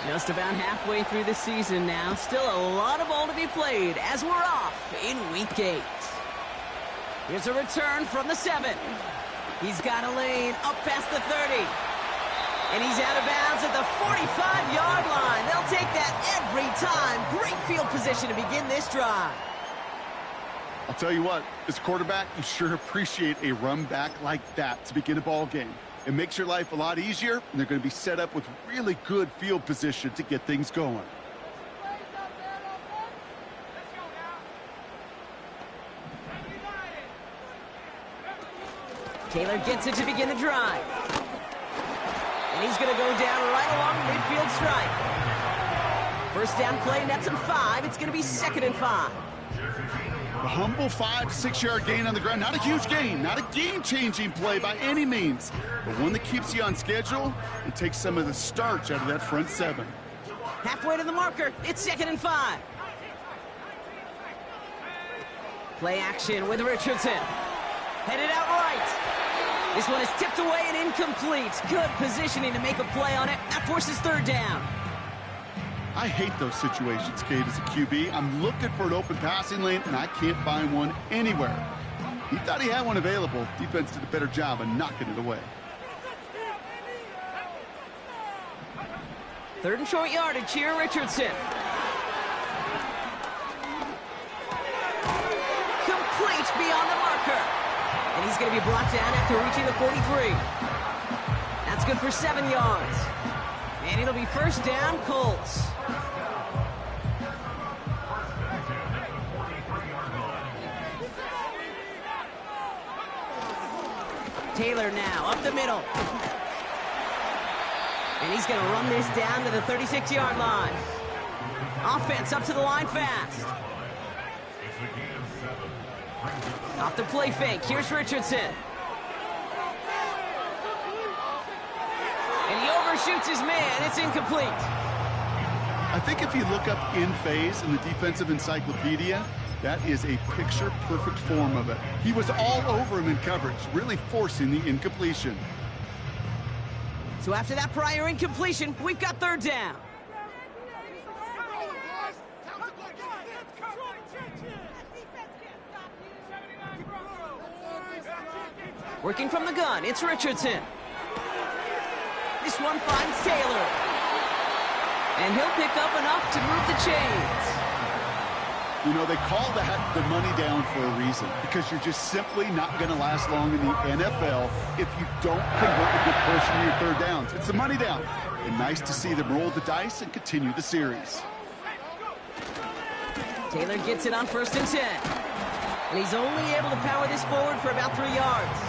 Just about halfway through the season now. Still a lot of ball to be played as we're off in Week 8. Here's a return from the 7. He's got a lane up past the 30. And he's out of bounds at the 45-yard line. They'll take that every time. Great field position to begin this drive. I'll tell you what, as a quarterback, you sure appreciate a run back like that to begin a ball game. It makes your life a lot easier, and they're going to be set up with really good field position to get things going. Taylor gets it to begin the drive. And he's going to go down right along the midfield stripe. First down play, nets him 5. It's going to be 2nd and 5. A humble 5 to 6 yard gain on the ground. Not a huge gain, not a game-changing play by any means, but one that keeps you on schedule and takes some of the starch out of that front 7. Halfway to the marker, it's 2nd and 5. Play action with Richardson. Headed out right. This one is tipped away and incomplete. Good positioning to make a play on it. That forces 3rd down. I hate those situations, Kate, as a QB. I'm looking for an open passing lane, and I can't find one anywhere. He thought he had one available. Defense did a better job of knocking it away. 3rd and short yardage here, Richardson. Complete beyond the marker. And he's going to be brought down after reaching the 43. That's good for 7 yards. And it'll be 1st down, Colts. Taylor now up the middle. And he's going to run this down to the 36-yard line. Offense up to the line fast. Off the play fake. Here's Richardson. And he overshoots his man. It's incomplete. I think if you look up in phase in the defensive encyclopedia, that is a picture-perfect form of it. He was all over him in coverage, really forcing the incompletion. So after that prior incompletion, we've got 3rd down. Working from the gun, it's Richardson. This one finds Taylor. And he'll pick up enough to move the chains. You know, they call that the money down for a reason, because you're just simply not going to last long in the NFL if you don't convert a good portion of your 3rd downs. It's the money down. And nice to see them roll the dice and continue the series. Taylor gets it on 1st and 10. And he's only able to power this forward for about 3 yards.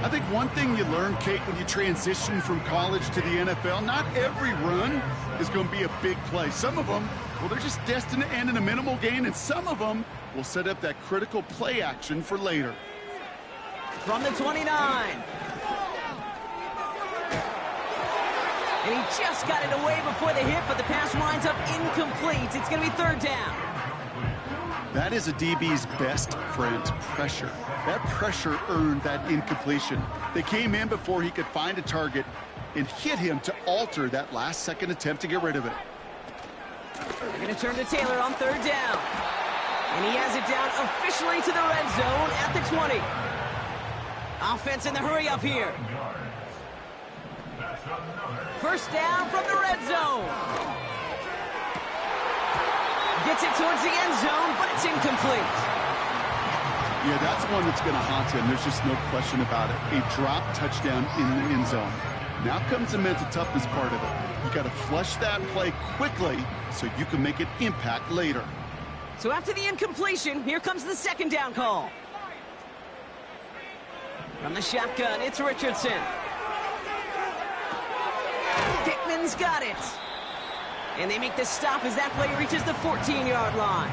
I think one thing you learn, Kate, when you transition from college to the NFL, not every run is going to be a big play. Some of them, well, they're just destined to end in a minimal gain, and some of them will set up that critical play action for later. From the 29. And he just got it away before the hit, but the pass winds up incomplete. It's going to be 3rd down. That is a DB's best friend, pressure. That pressure earned that incompletion. They came in before he could find a target and hit him to alter that last-second attempt to get rid of it. They're going to turn to Taylor on 3rd down. And he has it down officially to the red zone at the 20. Offense in the hurry up here. 1st down from the red zone. Gets it towards the end zone, but it's incomplete. Yeah, that's one that's going to haunt him. There's just no question about it. A drop touchdown in the end zone. Now comes the mental toughness part of it. You got to flush that play quickly so you can make an impact later. So after the incompletion, here comes the 2nd down call. From the shotgun, it's Richardson. Dickman's got it. And they make the stop as that play reaches the 14-yard line.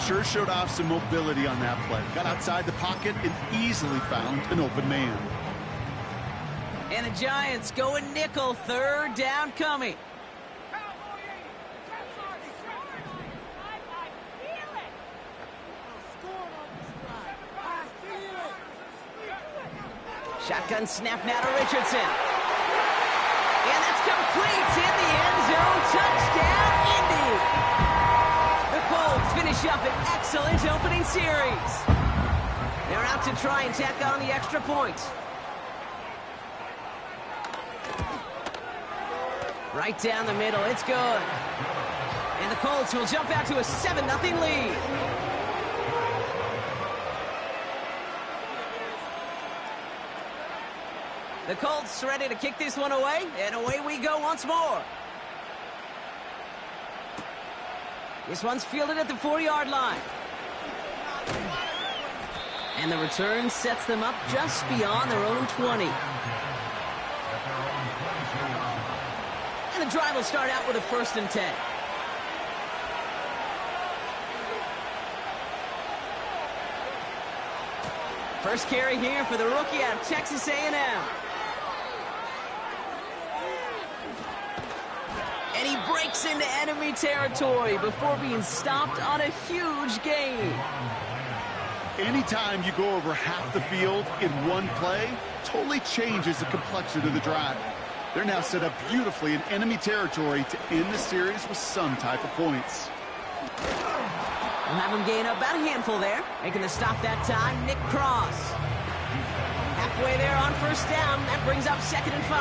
Sure showed off some mobility on that play. Got outside the pocket and easily found an open man. And the Giants going nickel. 3rd down coming. Shotgun snap now to Richardson. And that's complete. completes in the end zone. Touchdown, Indy. The Colts finish up an excellent opening series. They're out to try and tack on the extra point. Right down the middle, it's good. And the Colts will jump out to a 7-0 lead. The Colts ready to kick this one away, and away we go once more. This one's fielded at the 4-yard line. And the return sets them up just beyond their own 20. And the drive will start out with a 1st and 10. First carry here for the rookie out of Texas A&M. And he breaks into enemy territory before being stopped on a huge gain. Anytime you go over half the field in one play, totally changes the complexion of the drive. They're now set up beautifully in enemy territory to end the series with some type of points. We'll have him gain about a handful there. Making the stop that time, Nick Cross. Halfway there on 1st down. That brings up 2nd and 5.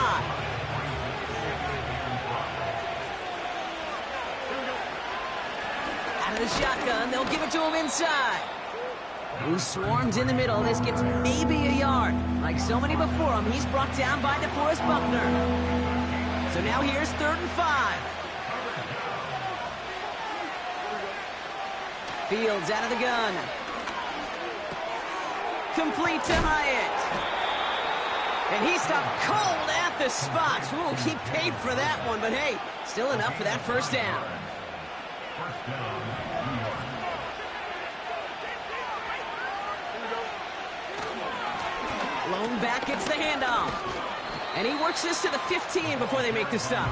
Out of the shotgun, they'll give it to him inside. Who swarms in the middle. This gets maybe a yard. Like so many before him, he's brought down by DeForest Buckner. So now here's 3rd and 5. Fields out of the gun. Complete to Hyatt. And he stopped cold at the spot. Ooh, he paid for that one, but hey, still enough for that 1st down. Lone back gets the handoff. And he works this to the 15 before they make the stop.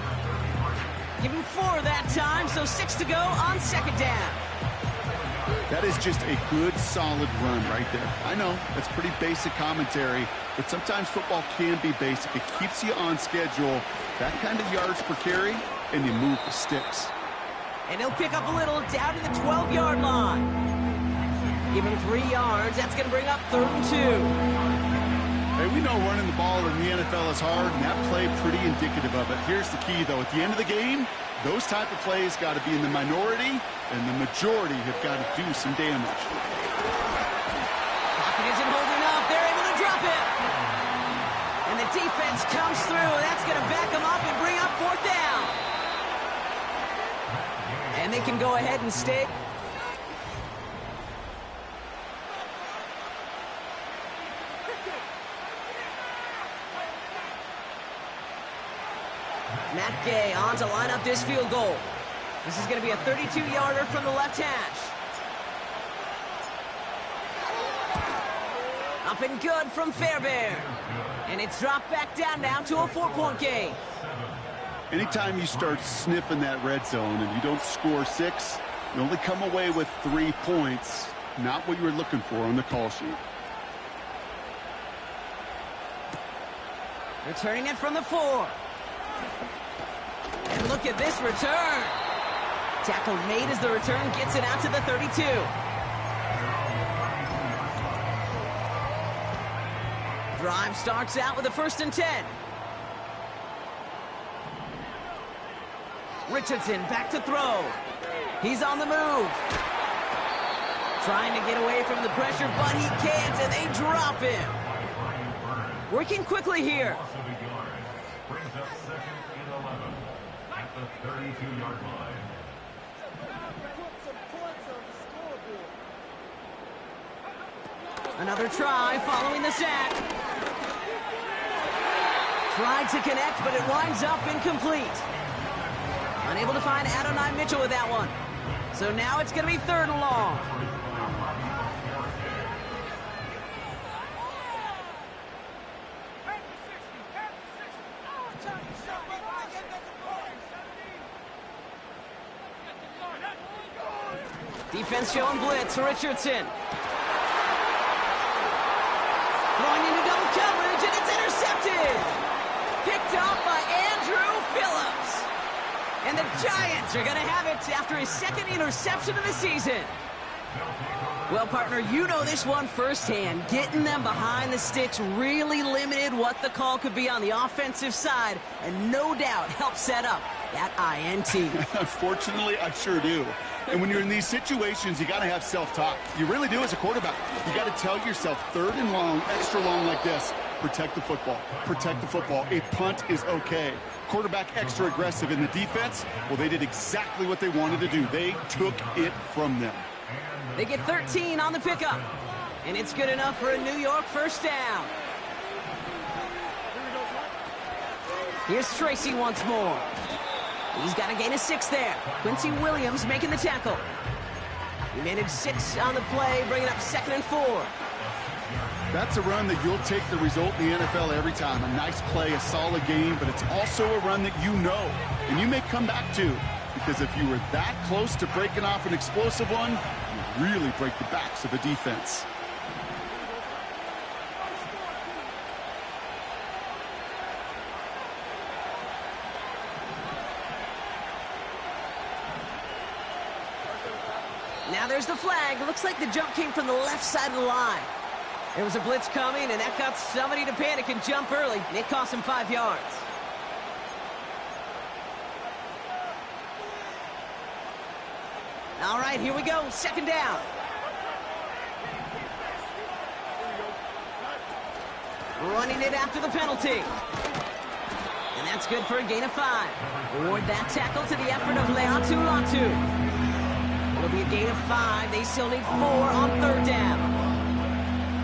Give him 4 that time, so 6 to go on 2nd down. That is just a good, solid run right there. I know, that's pretty basic commentary, but sometimes football can be basic. It keeps you on schedule, that kind of yards per carry, and you move the sticks. And he'll pick up a little down to the 12-yard line. Give him 3 yards. That's going to bring up 3rd and 2. Hey, we know running the ball in the NFL is hard, and that play pretty indicative of it. Here's the key, though. At the end of the game, those type of plays got to be in the minority, and the majority have got to do some damage. Pocket isn't holding up. They're able to drop it. And the defense comes through. That's going to back them up and bring up 4th down. And they can go ahead and stay. Matt Gay on to line up this field goal. This is going to be a 32-yarder from the left hash. Up and good from Fairbairn. And it's dropped back down now to a 4-point game. Anytime you start sniffing that red zone and you don't score 6, you only come away with 3 points. Not what you were looking for on the call sheet. Returning it from the 4. And look at this return. Tackle made as the return gets it out to the 32. Drive starts out with a 1st and 10. Richardson back to throw. He's on the move. Trying to get away from the pressure, but he can't, and they drop him. Working quickly here. Brings up 2nd and 11 at the 32-yard line. Another try following the sack. Tried to connect, but it winds up incomplete. Unable to find Adonai Mitchell with that one. So now it's going to be 3rd and long. Defense showing blitz. Richardson. Throwing into double coverage, and it's intercepted. Picked up by Andrew Phillips. And the Giants are going to have it after his second interception of the season. Well, partner, you know this one firsthand. Getting them behind the sticks really limited what the call could be on the offensive side, and no doubt helped set up that INT. Unfortunately, I sure do. And when you're in these situations, you got to have self-talk. You really do as a quarterback. You got to tell yourself, third and long, extra long like this, protect the football. Protect the football. A punt is okay. Quarterback extra aggressive in the defense, well, they did exactly what they wanted to do. They took it from them. They get 13 on the pickup, and it's good enough for a New York first down. Here's Tracy once more. He's got a gain of 6 there. Quincy Williams making the tackle. He managed 6 on the play, bringing up 2nd and 4. That's a run that you'll take the result in the NFL every time. A nice play, a solid game, but it's also a run that you know, and you may come back to. Because if you were that close to breaking off an explosive one, you really break the backs of the defense. Now there's the flag. It looks like the jump came from the left side of the line. There was a blitz coming, and that got somebody to panic and jump early. It cost him 5 yards. All right, here we go. 2nd down. Running it after the penalty. And that's good for a gain of 5. Reward that tackle to the effort of Leatu Latu. It'll be a gain of 5. They still need 4 on 3rd down.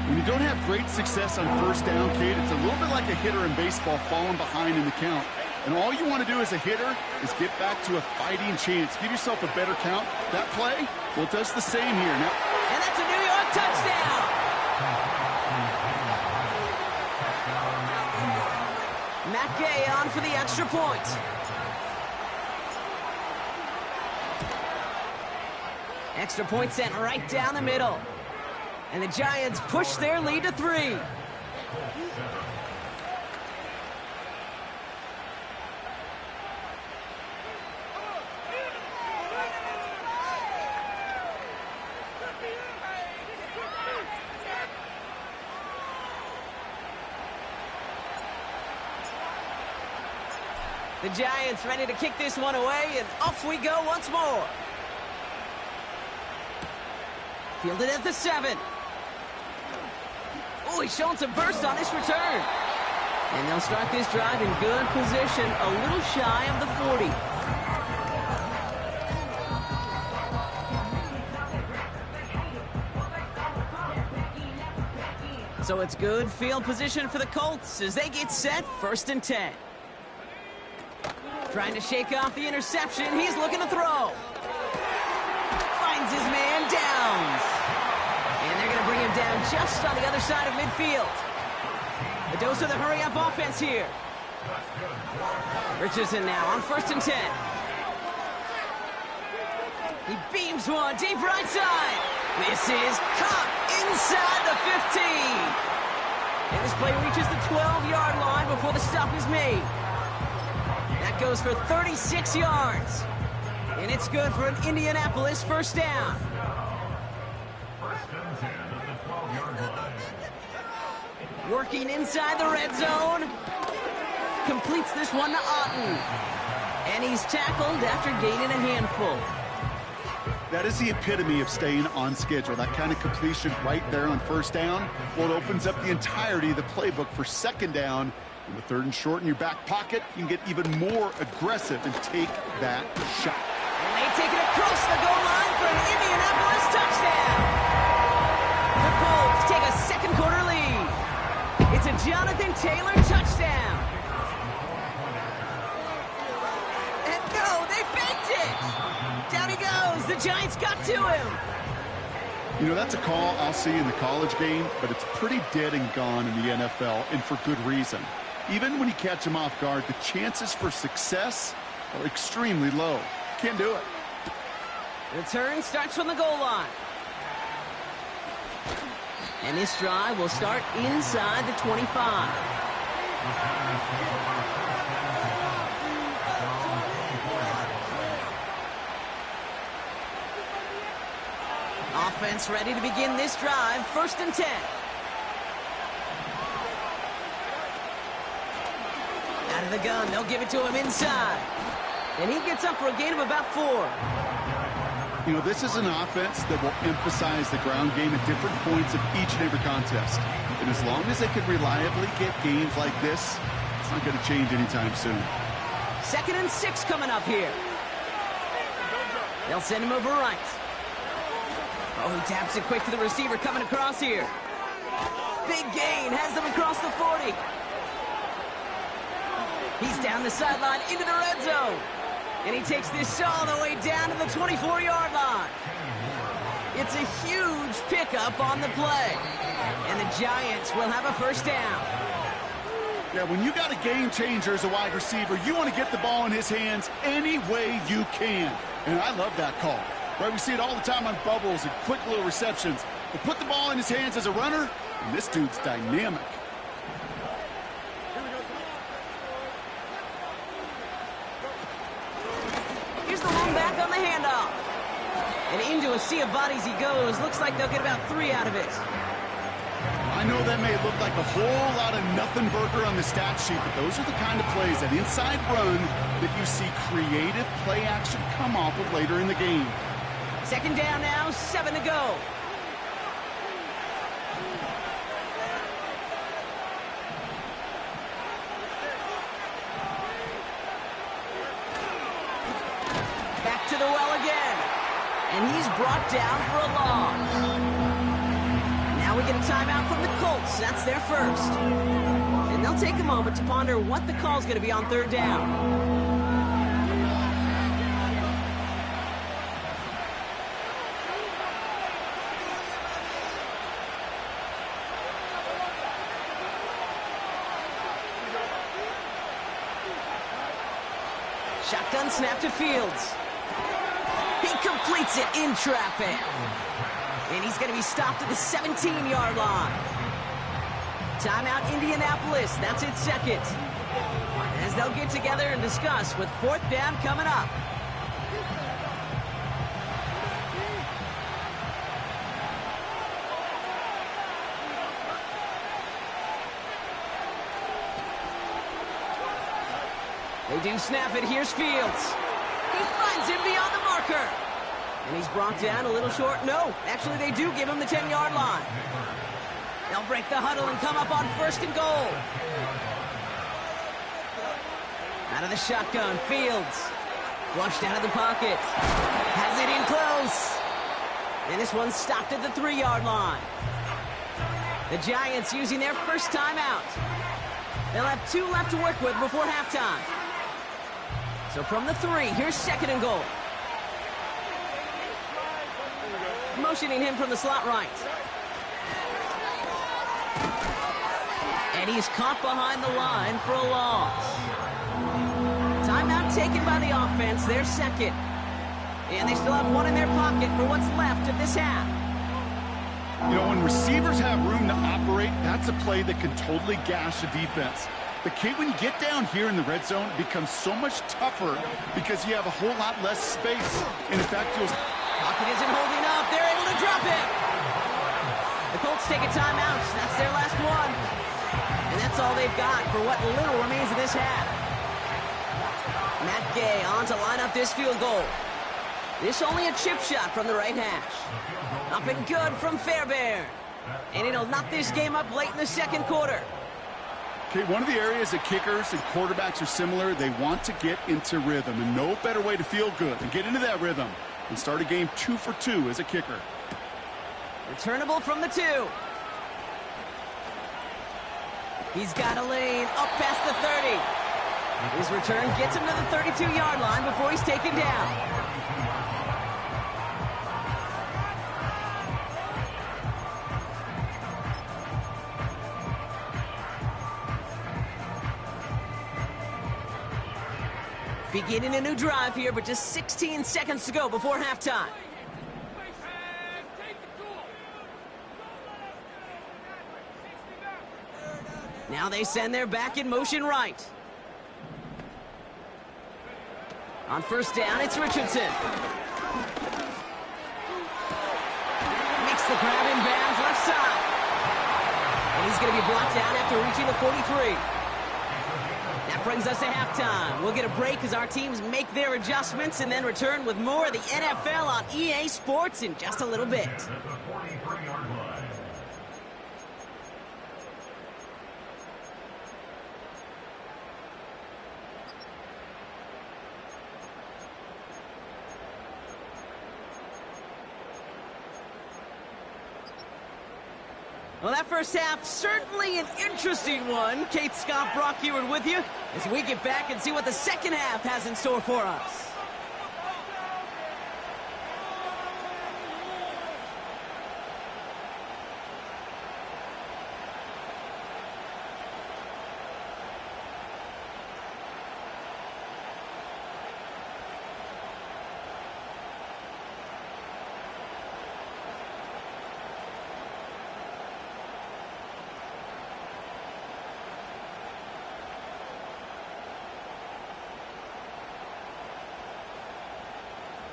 When you don't have great success on first down, Kate, it's a little bit like a hitter in baseball falling behind in the count. And all you want to do as a hitter is get back to a fighting chance. Give yourself a better count. That play, well, it does the same here. Now, and that's a New York touchdown. Matt Gay on for the extra point. Extra point sent right down the middle. And the Giants push their lead to 3. The Giants ready to kick this one away, and off we go once more. Fielded at the 7. Oh, he's showing some burst on this return. And they'll start this drive in good position, a little shy of the 40. So it's good field position for the Colts as they get set 1st and 10. Trying to shake off the interception. He's looking to throw. Finds his man Downs. And they're going to bring him down just on the other side of midfield. The dose of the hurry-up offense here. Richardson now on 1st and 10. He beams one deep right side. This is caught inside the 15. And this play reaches the 12-yard line before the stop is made. That goes for 36 yards. And it's good for an Indianapolis first down. Working inside the red zone. Completes this one to Otten. And he's tackled after gaining a handful. that is the epitome of staying on schedule. That kind of completion right there on first down. Well, it opens up the entirety of the playbook for second down. And with 3rd and short in your back pocket, you can get even more aggressive and take that shot. And they take it across the goal line for an Indianapolis touchdown. The Colts take a second quarter lead. It's a Jonathan Taylor touchdown. And no, they faked it. Down he goes. The Giants got to him. You know, that's a call I'll see in the college game, but it's pretty dead and gone in the NFL, and for good reason. Even when you catch them off guard, the chances for success are extremely low. Can't do it. The turn starts from the goal line. And this drive will start inside the 25. Offense ready to begin this drive. 1st and 10. Out of the gun, they'll give it to him inside. And he gets up for a gain of about 4. You know, this is an offense that will emphasize the ground game at different points of each and every contest. And as long as they can reliably get games like this, it's not going to change anytime soon. 2nd and 6 coming up here. They'll send him over right. Oh, he taps it quick to the receiver coming across here. Big gain, has them across the 40. He's down the sideline into the red zone. And he takes this all the way down to the 24-yard line. It's a huge pickup on the play. And the Giants will have a 1st down. Yeah, when you got a game changer as a wide receiver, you want to get the ball in his hands any way you can. And I love that call. Right, we see it all the time on bubbles and quick little receptions. But put the ball in his hands as a runner, and this dude's dynamic. Here's the long back on the handoff. And into a sea of bodies he goes. Looks like they'll get about 3 out of it. I know that may look like a whole lot of nothing burger on the stat sheet, but those are the kind of plays, that inside run, that you see creative play action come off of later in the game. 2nd down now, 7 to go. Back to the well again. And he's brought down for a loss. Now we get a timeout from the Colts. That's their 1st. And they'll take a moment to ponder what the call's going to be on 3rd down. Shotgun snap to Fields. He completes it in traffic. And he's going to be stopped at the 17-yard line. Timeout Indianapolis. That's its 2nd. As they'll get together and discuss with 4th down coming up. They do snap it. Here's Fields. He finds him beyond the marker. And he's brought down a little short. No, actually they do give him the 10-yard line. They'll break the huddle and come up on 1st and goal. Out of the shotgun, Fields. Flushed out of the pocket. Has it in close. And this one's stopped at the 3-yard line. The Giants using their 1st timeout. They'll have 2 left to work with before halftime. So from the 3, here's 2nd and goal. Motioning him from the slot right. And he's caught behind the line for a loss. Timeout taken by the offense, their 2nd. And they still have 1 in their pocket for what's left of this half. You know, when receivers have room to operate, that's a play that can totally gash a defense. But, Kate, when you get down here in the red zone, it becomes so much tougher because you have a whole lot less space. And, in fact, you'll... Pocket isn't holding up. They're able to drop it. The Colts take a timeout. That's their last one. And that's all they've got for what little remains of this half. Matt Gay on to line up this field goal. This only a chip shot from the right hash. Up and good from Fairbairn. And it'll knock this game up late in the 2nd quarter. Okay, one of the areas that kickers and quarterbacks are similar, they want to get into rhythm. And no better way to feel good than get into that rhythm and start a game 2 for 2 as a kicker. Returnable from the 2. He's got a lane up past the 30. His return gets him to the 32-yard line before he's taken down. Beginning a new drive here, but just 16 seconds to go before halftime. Now they send their back in motion right. On 1st down, it's Richardson. the grab in bounds left side. And he's going to be blocked out after reaching the 43. That brings us to halftime. We'll get a break as our teams make their adjustments and then return with more of the NFL on EA Sports in just a little bit. At the 43-yard line. Well, that first half, certainly an interesting one. Kate, Scott, Brock Eward with you as we get back and see what the second half has in store for us.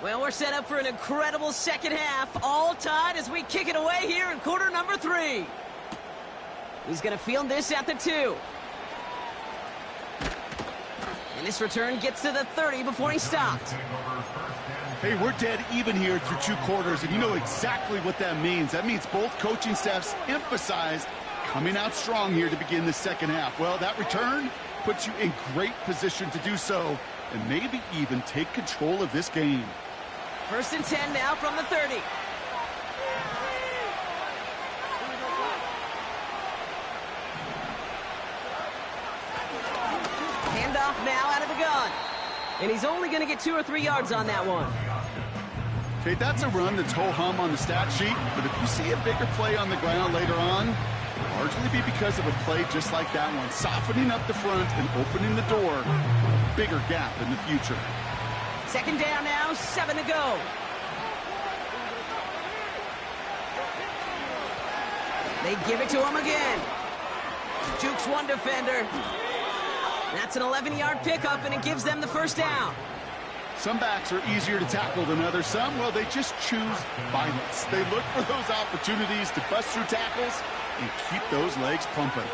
Well, we're set up for an incredible second half, all tied as we kick it away here in quarter number 3. He's going to field this at the 2. And this return gets to the 30 before he stopped. Hey, we're dead even here through 2 quarters, and you know exactly what that means. That means both coaching staffs emphasized coming out strong here to begin the second half. Well, that return puts you in great position to do so and maybe even take control of this game. 1st and 10 now from the 30. Handoff now out of the gun. And he's only going to get 2 or 3 yards on that one. Okay, that's a run that's ho-hum on the stat sheet, but if you see a bigger play on the ground later on, it'll largely be because of a play just like that one, softening up the front and opening the door for a bigger gap in the future. 2nd down now, 7 to go. They give it to him again. Jukes one defender. That's an 11-yard pickup, and it gives them the 1st down. Some backs are easier to tackle than others. Some, well, they just choose violence. They look for those opportunities to bust through tackles and keep those legs pumping.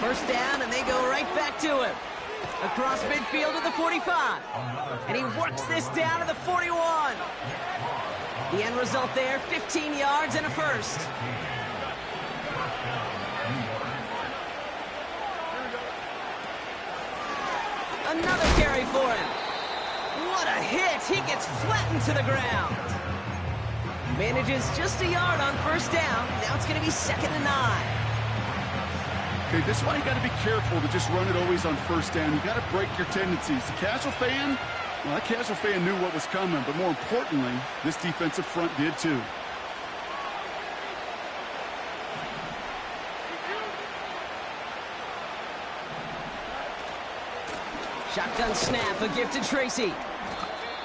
First down, and they go right back to him. Across midfield to the 45. And he works this down to the 41. The end result there, 15 yards and a 1st. Another carry for him. What a hit. He gets flattened to the ground. Manages just a yard on 1st down. Now it's going to be 2nd and 9. Okay, this is why you got to be careful to just run it always on 1st down. You got to break your tendencies. The casual fan, well, that casual fan knew what was coming, but more importantly, this defensive front did too. Shotgun snap, a gift to Tracy.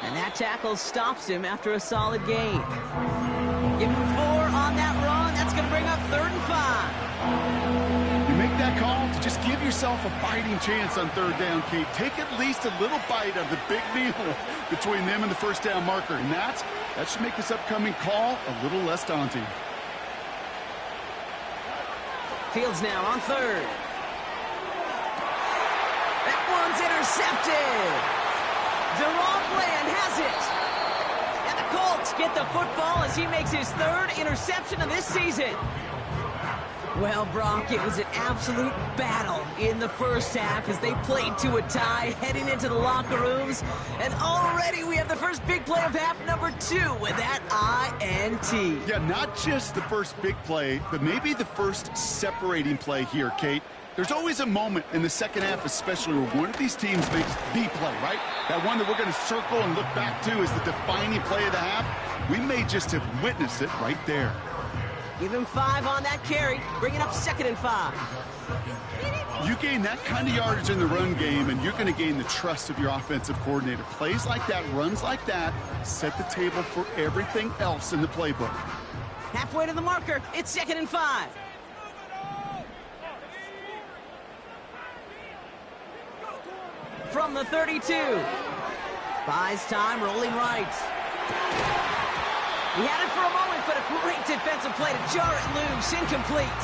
And that tackle stops him after a solid gain. Give him 4 on that run. That's going to bring up 3rd and 5. Make that call to just give yourself a fighting chance on 3rd down, Kate. Take at least a little bite of the big meal between them and the 1st down marker. And that should make this upcoming call a little less daunting. Fields now on 3rd. That one's intercepted. Deron Bland has it. And the Colts get the football as he makes his 3rd interception of this season. Well, Brock, it was an absolute battle in the first half as they played to a tie, heading into the locker rooms. And already we have the first big play of half number 2 with that INT. Yeah, not just the first big play, but maybe the first separating play here, Kate. There's always a moment in the second half, especially where one of these teams makes the play, right? That one that we're going to circle and look back to as the defining play of the half. We may just have witnessed it right there. Give him 5 on that carry, bringing up 2nd and 5. You gain that kind of yardage in the run game, and you're going to gain the trust of your offensive coordinator. Plays like that, runs like that, set the table for everything else in the playbook. Halfway to the marker, it's 2nd and 5. from the 32. Buys time, rolling right. He had it for a moment, but a great defensive play to jar it loose. Incomplete.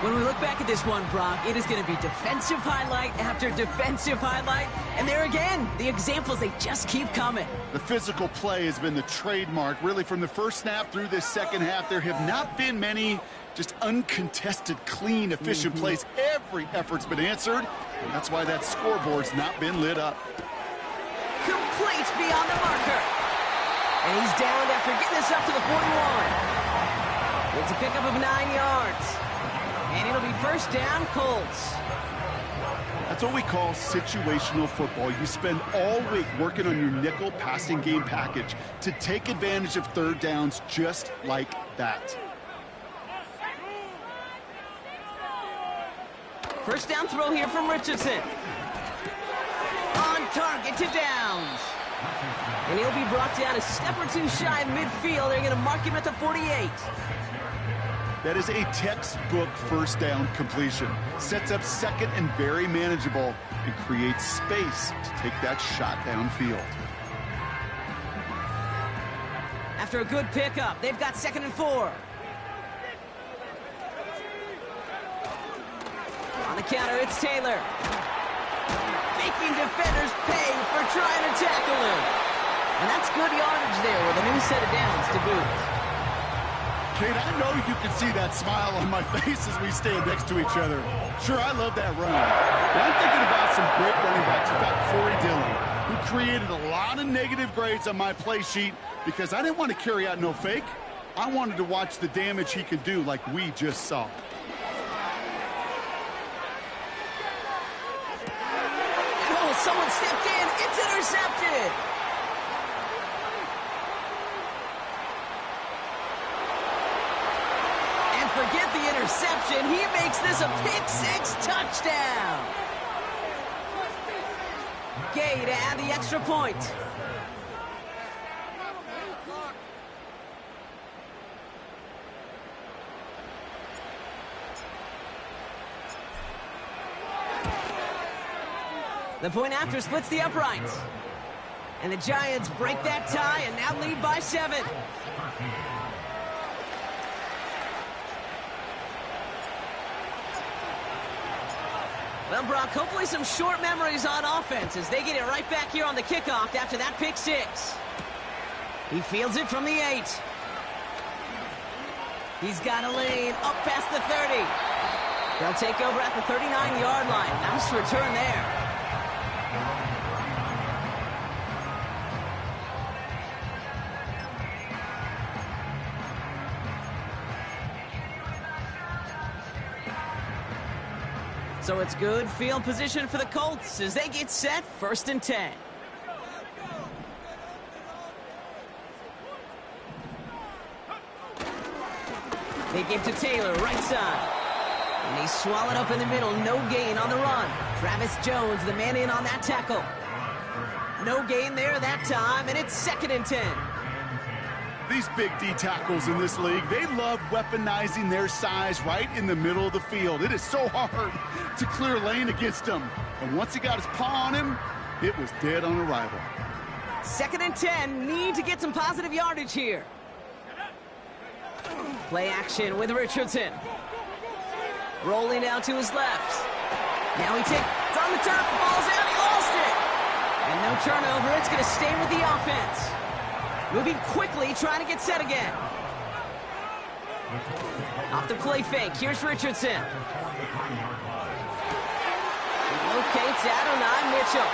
When we look back at this one, Brock, it is going to be defensive highlight after defensive highlight. And there again, the examples, they just keep coming. The physical play has been the trademark. Really, from the first snap through this second half, there have not been many just uncontested, clean, efficient plays. Every effort's been answered, and that's why that scoreboard's not been lit up. Complete beyond the marker. And he's downed after getting this up to the 41. It's a pickup of 9 yards. And it'll be first down, Colts. That's what we call situational football. You spend all week working on your nickel passing game package to take advantage of third downs just like that. First down throw here from Richardson. On target to Downs. And he'll be brought down a step or two shy of midfield. They're going to mark him at the 48. That is a textbook first down completion. Sets up second and very manageable and creates space to take that shot downfield. After a good pickup, they've got 2nd and 4. On the counter, it's Taylor. Making defenders pay for trying to tackle him. And that's good yardage there with a new set of downs to boot. Kate, I know you can see that smile on my face as we stand next to each other. Sure, I love that run. But I'm thinking about some great running backs. You've got Corey Dillon, who created a lot of negative grades on my play sheet because I didn't want to carry out no fake. I wanted to watch the damage he could do like we just saw. Oh, someone stepped in. It's intercepted. Forget the interception. He makes this a pick-6 touchdown. Gay to add the extra point. The point after splits the uprights. And the Giants break that tie and now lead by 7. Well, Brock, hopefully some short memories on offense as they get it right back here on the kickoff after that pick-6. He fields it from the 8. He's got a lane up past the 30. They'll take over at the 39-yard line. Nice return there. So it's good field position for the Colts as they get set 1st and 10. They give to Taylor, right side. And he's swallowed up in the middle. No gain on the run. Travis Jones, the man in on that tackle. No gain there that time, and it's 2nd and 10. These big D tackles in this league, they love weaponizing their size right in the middle of the field. It is so hard to clear lane against him. And once he got his paw on him, it was dead on arrival. 2nd and 10, need to get some positive yardage here. Play action with Richardson. Rolling out to his left. Now he takes on the turf, the ball's out, he lost it. And no turnover, it's going to stay with the offense. Moving quickly, trying to get set again. Off the play fake, here's Richardson. He locates Adonai Mitchell.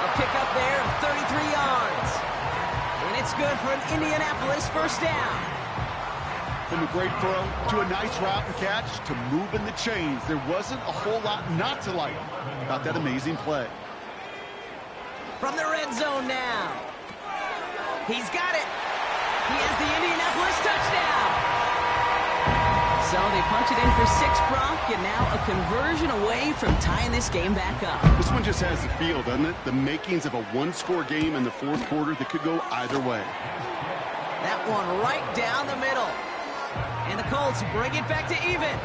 A pickup there of 33 yards. And it's good for an Indianapolis first down. From a great throw to a nice route and catch to moving the chains, there wasn't a whole lot not to like about that amazing play. From the red zone now. He's got it. He has the Indianapolis touchdown. So they punch it in for 6, Brock, and now a conversion away from tying this game back up. This one just has the feel, doesn't it? The makings of a one-score game in the 4th quarter that could go either way. That one right down the middle. And the Colts bring it back to even.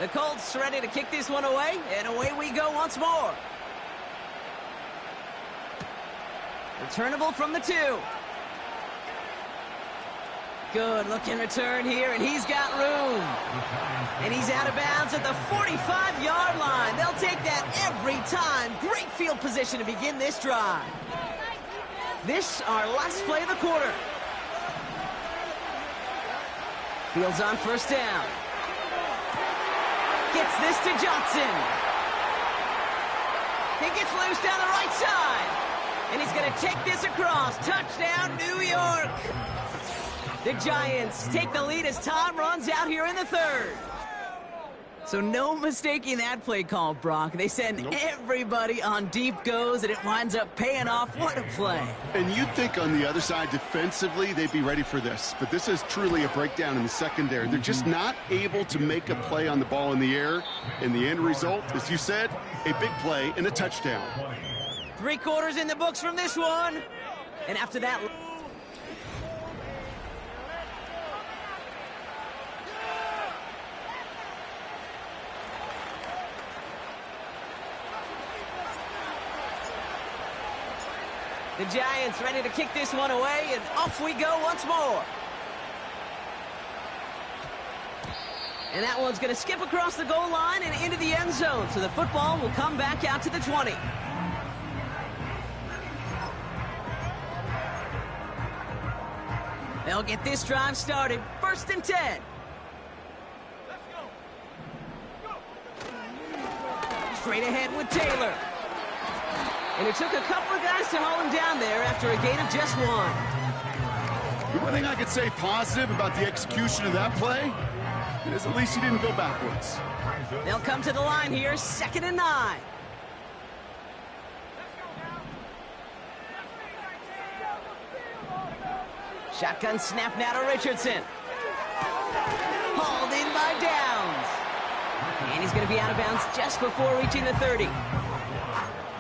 The Colts ready to kick this one away, and away we go once more. Returnable from the 2. Good looking return here, and he's got room. And he's out of bounds at the 45-yard line. They'll take that every time. Great field position to begin this drive. This, our last play of the quarter. Fields on first down. Gets this to Johnson. He gets loose down the right side. And he's going to take this across. Touchdown, New York. The Giants take the lead as time runs out here in the 3rd. So no mistaking that play call, Brock. They send everybody on deep goes, and it winds up paying off. What a play. And you'd think on the other side defensively they'd be ready for this. But this is truly a breakdown in the secondary. They're just not able to make a play on the ball in the air. And the end result, as you said, a big play and a touchdown. 3 quarters in the books from this one. And after that... The Giants ready to kick this one away, and off we go once more. And that one's going to skip across the goal line and into the end zone, so the football will come back out to the 20. They'll get this drive started. 1st and 10. Straight ahead with Taylor. And it took a couple of guys to hold him down there after a gain of just 1. The one thing I could say positive about the execution of that play is at least he didn't go backwards. They'll come to the line here, 2nd and 9. Shotgun snap now to Richardson. Hauled in by Downs. And he's going to be out of bounds just before reaching the 30.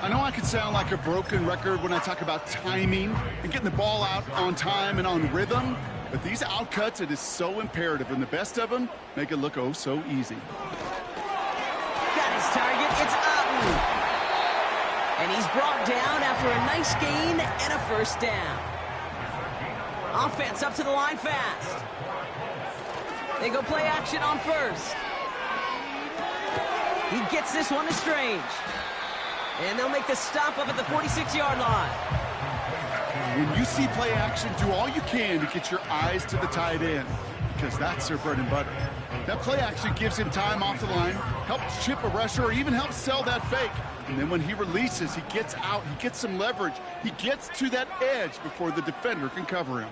I know I could sound like a broken record when I talk about timing and getting the ball out on time and on rhythm, but these outcuts, it is so imperative, and the best of them make it look oh so easy. Got his target, it's Otten. And he's brought down after a nice gain and a 1st down. Offense up to the line fast. They go play action on 1st. He gets this one to Strange. And they'll make the stop up at the 46-yard line. When you see play action, do all you can to get your eyes to the tight end, because that's their bread and butter. That play action gives him time off the line, helps chip a rusher, or even helps sell that fake. And then when he releases, he gets out, he gets some leverage. He gets to that edge before the defender can cover him.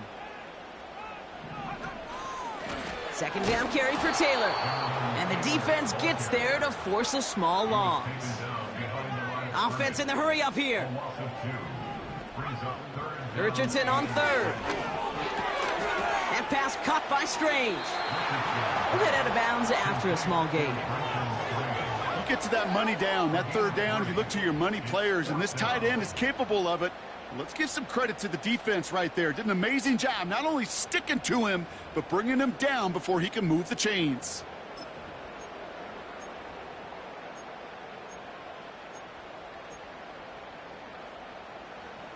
2nd down carry for Taylor. And the defense gets there to force a small loss. Offense in the hurry up here. Richardson on 3rd. That pass caught by Strange. We'll get out of bounds after a small gain. You get to that money down, that 3rd down, you look to your money players, and this tight end is capable of it. Let's give some credit to the defense right there. Did an amazing job not only sticking to him, but bringing him down before he can move the chains.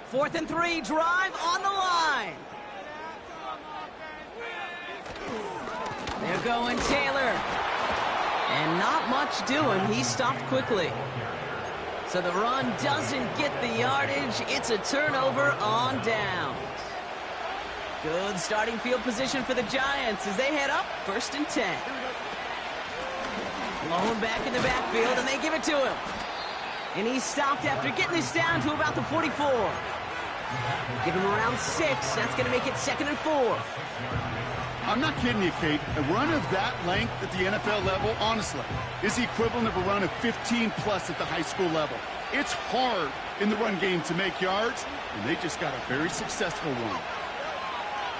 Fourth and 3, drive on the line. They're going Taylor. And not much doing. He stopped quickly. So the run doesn't get the yardage. It's a turnover on downs. Good starting field position for the Giants as they head up 1st and 10. Blown back in the backfield, and they give it to him. And he's stopped after getting this down to about the 44. Give him around 6. That's going to make it 2nd and 4. I'm not kidding you, Kate. A run of that length at the NFL level, honestly, is the equivalent of a run of 15-plus at the high school level. It's hard in the run game to make yards, and they just got a very successful one.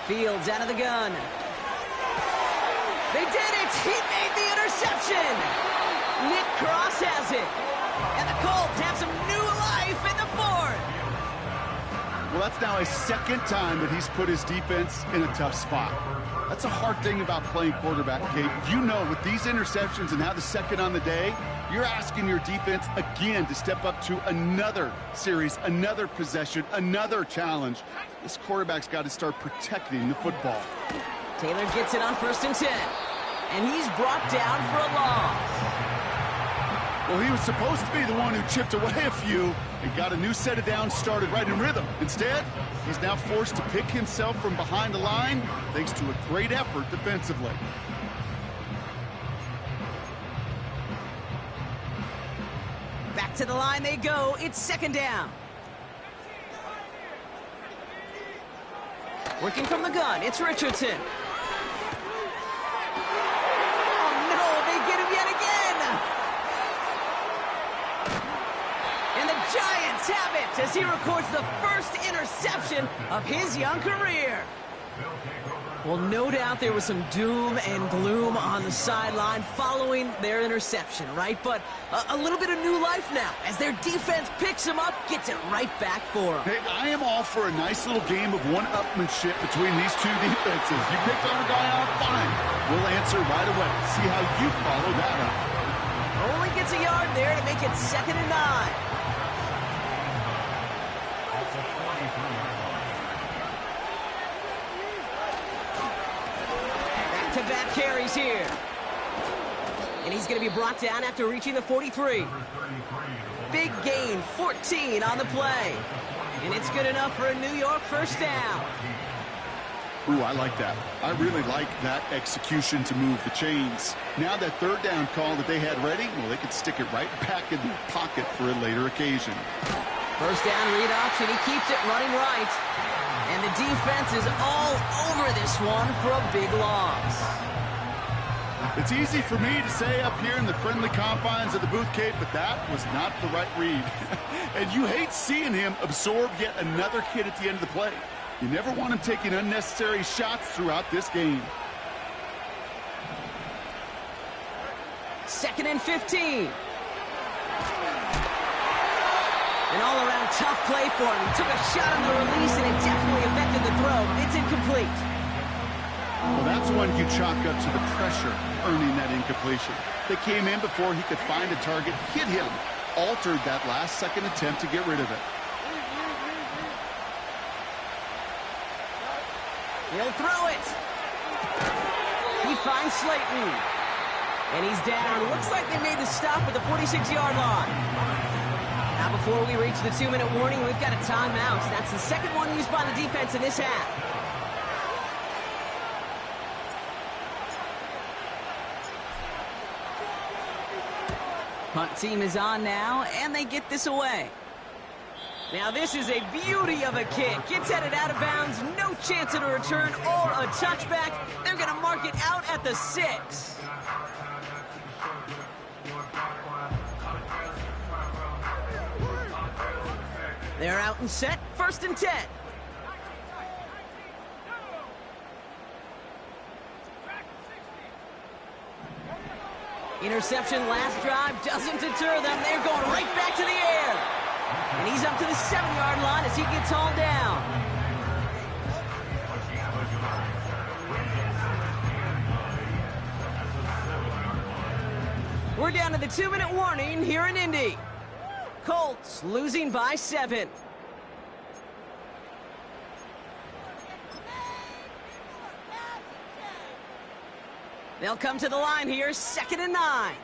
Fields out of the gun. They did it! He made the interception! Nick Cross has it. And the Colts have some new life in the 4th. Well, that's now a second time that he's put his defense in a tough spot. That's a hard thing about playing quarterback, Kate. You know, with these interceptions and how the second on the day, you're asking your defense again to step up to another series, another possession, another challenge. This quarterback's got to start protecting the football. Taylor gets it on 1st and 10. And he's brought down for a loss. Well, he was supposed to be the one who chipped away a few and got a new set of downs started right in rhythm. Instead, he's now forced to pick himself from behind the line thanks to a great effort defensively. Back to the line they go. It's 2nd down. Working from the gun, it's Richardson. Oh, no, they get him yet again. And the Giants have it as he records the first interception of his young career. Well, no doubt there was some doom and gloom on the sideline following their interception, right? But a little bit of new life now as their defense picks him up, gets it right back for him. Hey, I am all for a nice little game of one-upmanship between these two defenses. You picked on a guy out, fine. We'll answer right away. See how you follow that up. Only gets a yard there to make it 2nd and 9. Back-to-back carries here. And he's going to be brought down after reaching the 43. Big gain, 14 on the play. And it's good enough for a New York 1st down. Ooh, I like that. I really like that execution to move the chains. Now that 3rd down call that they had ready, well, they could stick it right back in their pocket for a later occasion. 1st down read option. He keeps it running right. And the defense is all over this one for a big loss. It's easy for me to say up here in the friendly confines of the booth, Kate, but that was not the right read. And you hate seeing him absorb yet another hit at the end of the play. You never want him taking unnecessary shots throughout this game. 2nd and 15. An all-around tough play for him. He took a shot on the release, and it definitely affected the throw. It's incomplete. Well, that's one you chalk up to the pressure earning that incompletion. They came in before he could find a target, hit him, altered that last-second attempt to get rid of it. He'll throw it. He finds Slayton. And he's down. Looks like they made the stop at the 46-yard line. Now, before we reach the 2-minute warning, we've got a timeout. That's the second one used by the defense in this half. Punt team is on now, and they get this away. Now, this is a beauty of a kick. It's headed out of bounds. No chance at a return or a touchback. They're going to mark it out at the 6. They're out and set. 1st and 10. Interception last drive doesn't deter them. They're going right back to the air. And he's up to the 7-yard line as he gets hauled down. We're down to the 2-minute warning here in Indy. Colts losing by 7. They'll come to the line here, 2nd and 9.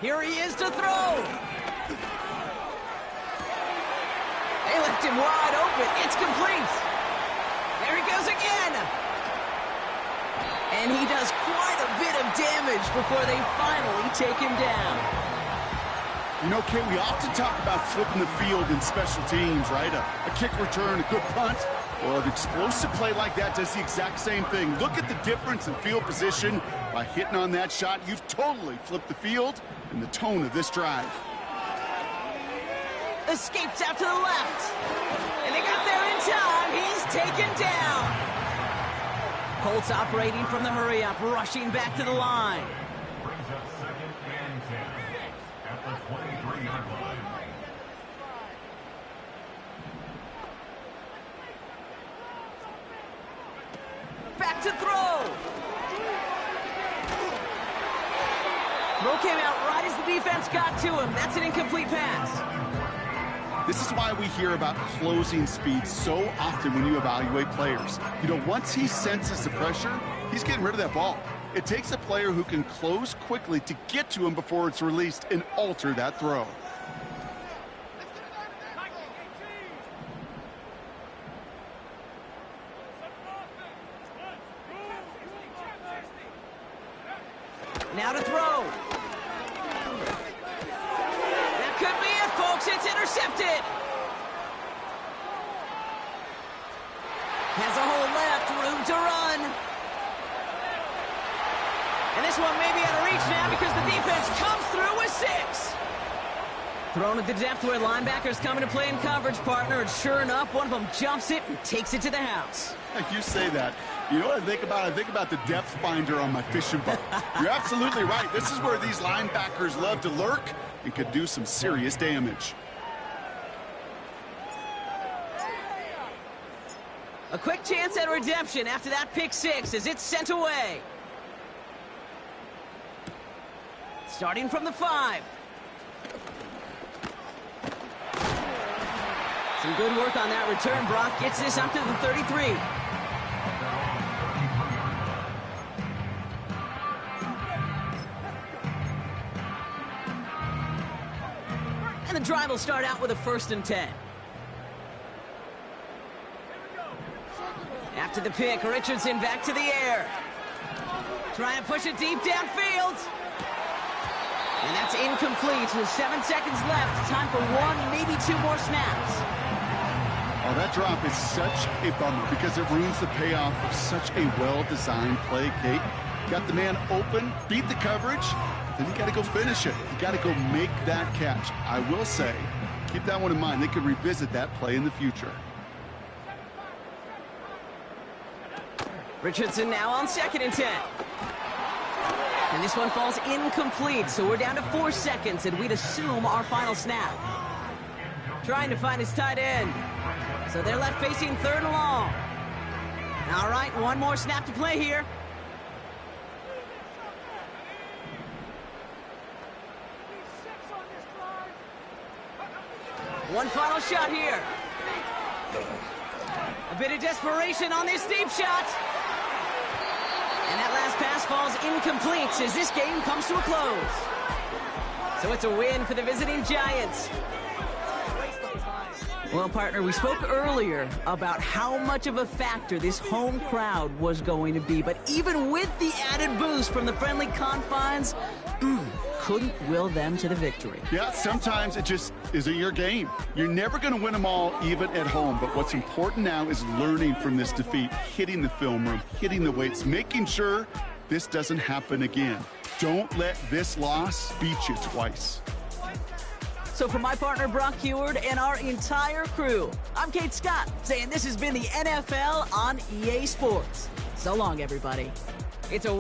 Here he is to throw. They left him wide open. It's complete. There he goes again. And he does quite a bit of damage before they finally take him down. You know, Kate, we often talk about flipping the field in special teams, right? A kick return, a good punt. Well, an explosive play like that does the exact same thing. Look at the difference in field position. By hitting on that shot, you've totally flipped the field and the tone of this drive. Escapes out to the left. And they got there in time. He's taken down. Colts operating from the hurry-up, rushing back to the line. Brings up 2nd and 10 at the 23-yard line. Back to throw. Throw came out right as the defense got to him. That's an incomplete pass. This is why we hear about closing speed so often when you evaluate players. You know, once he senses the pressure, he's getting rid of that ball. It takes a player who can close quickly to get to him before it's released and alter that throw. Now to throw. That could be it, folks. It's intercepted. Has a hole left, room to run. And this one may be out of reach now because the defense comes through with 6. Thrown at the depth where linebackers come into play in coverage, partner, and sure enough, one of them jumps it and takes it to the house. You say that. You know what I think about? I think about the depth finder on my fishing boat. You're absolutely right. This is where these linebackers love to lurk and could do some serious damage. A quick chance at redemption after that pick 6 as it's sent away. Starting from the 5. Some good work on that return. Brock gets this up to the 33. And the drive will start out with a 1st and 10. After the pick, Richardson back to the air. Try and push it deep downfield. And that's incomplete with 7 seconds left. Time for 1, maybe 2 more snaps. Oh, that drop is such a bummer because it ruins the payoff of such a well-designed play, Kate. Got the man open, beat the coverage, then you got to go finish it. You got to go make that catch. I will say, keep that one in mind. They could revisit that play in the future. Richardson now on 2nd and 10. And this one falls incomplete, so we're down to 4 seconds, and we'd assume our final snap. Trying to find his tight end. So they're left facing 3rd and long. All right, 1 more snap to play here. One final shot here. A bit of desperation on this deep shot. And that last pass falls incomplete as this game comes to a close. So it's a win for the visiting Giants. Well, partner, we spoke earlier about how much of a factor this home crowd was going to be. But even with the added boost from the friendly confines, couldn't will them to the victory. Yeah, sometimes it just isn't your game. You're never going to win them all, even at home. But what's important now is learning from this defeat, hitting the film room, hitting the weights, making sure this doesn't happen again. Don't let this loss beat you twice. So for my partner, Brock Heward, and our entire crew, I'm Kate Scott, saying this has been the NFL on EA Sports. So long, everybody. It's a